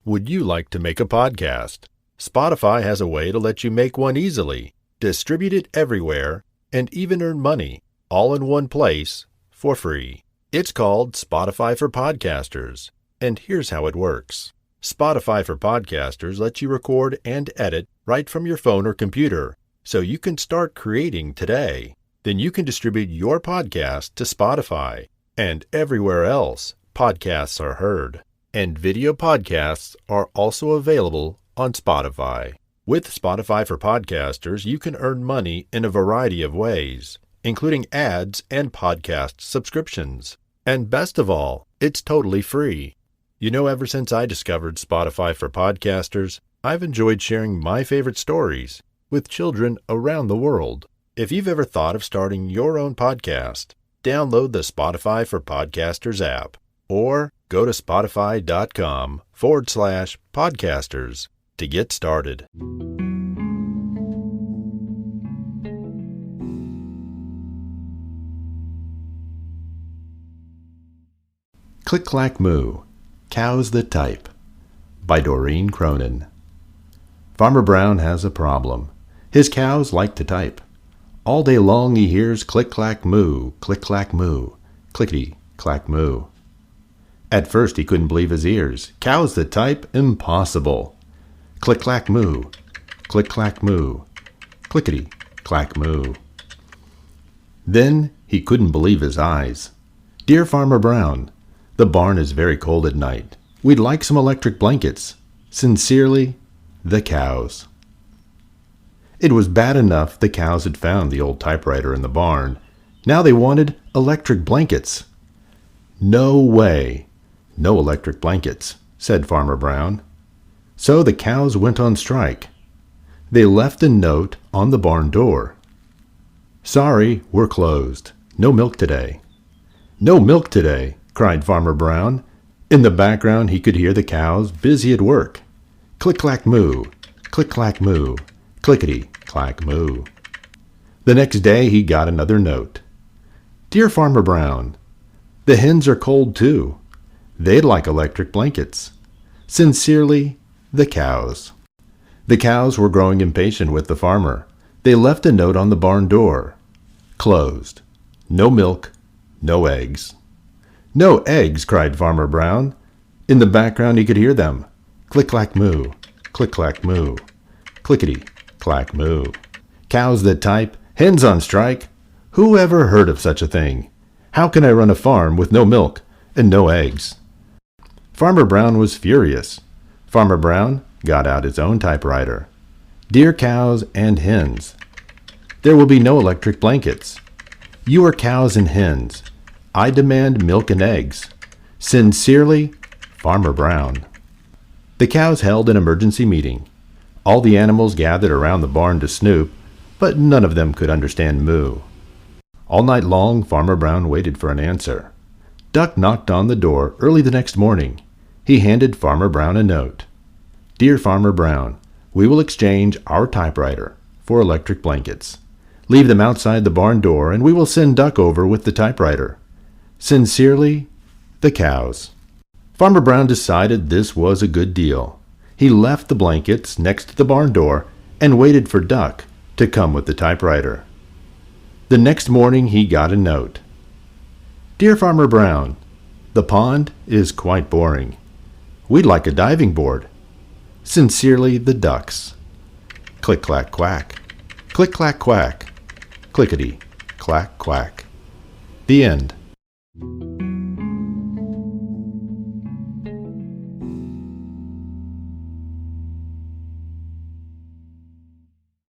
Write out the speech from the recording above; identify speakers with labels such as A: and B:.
A: Would you like to make a podcast? Spotify has a way to let you make one easily, distribute it everywhere, and even earn money, all in one place, for free. It's called Spotify for Podcasters, and here's how it works. Spotify for Podcasters lets you record and edit right from your phone or computer, so you can start creating today. Then you can distribute your podcast to Spotify, and everywhere else podcasts are heard. And video podcasts are also available on Spotify. With Spotify for Podcasters, you can earn money in a variety of ways, including ads and podcast subscriptions. And best of all, it's totally free. You know, ever since I discovered Spotify for Podcasters, I've enjoyed sharing my favorite stories with children around the world. If you've ever thought of starting your own podcast, download the Spotify for Podcasters app or go to spotify.com/podcasters to get started. Click, Clack, Moo, Cows That Type by Doreen Cronin. Farmer Brown has a problem. His cows like to type. All day long he hears click, clack, moo, click, clack, moo, clickety, clack, moo. At first he couldn't believe his ears. Cows that type? Impossible. Click, clack, moo, click, clack, moo, clickety, clack, moo. Then he couldn't believe his eyes. Dear Farmer Brown, the barn is very cold at night. We'd like some electric blankets. Sincerely, the cows. It was bad enough the cows had found the old typewriter in the barn. Now they wanted electric blankets. No way. No electric blankets, said Farmer Brown. So the cows went on strike. They left a note on the barn door. Sorry, we're closed. No milk today. No milk today, cried Farmer Brown. In the background he could hear the cows busy at work. Click, clack, moo, click, clack, moo, clickety, clack, moo. The next day he got another note. Dear Farmer Brown, the hens are cold too. They'd like electric blankets. Sincerely, the cows. The cows were growing impatient with the farmer. They left a note on the barn door. Closed. No milk, no eggs. No eggs, cried Farmer Brown. In the background he could hear them. Click, clack, moo, click, clack, moo, clickety, clack, moo. Cows that type, hens on strike. Who ever heard of such a thing? How can I run a farm with no milk and no eggs? Farmer Brown was furious. Farmer Brown got out his own typewriter. Dear cows and hens, there will be no electric blankets. You are cows and hens. I demand milk and eggs. Sincerely, Farmer Brown. The cows held an emergency meeting. All the animals gathered around the barn to snoop, but none of them could understand moo. All night long, Farmer Brown waited for an answer. Duck knocked on the door early the next morning. He handed Farmer Brown a note. Dear Farmer Brown, we will exchange our typewriter for electric blankets. Leave them outside the barn door and we will send Duck over with the typewriter. Sincerely, the cows. Farmer Brown decided this was a good deal. He left the blankets next to the barn door and waited for Duck to come with the typewriter. The next morning he got a note. Dear Farmer Brown, the pond is quite boring. We'd like a diving board. Sincerely, the ducks. Click, clack, quack. Click, clack, quack. Clickety, clack, quack. The end.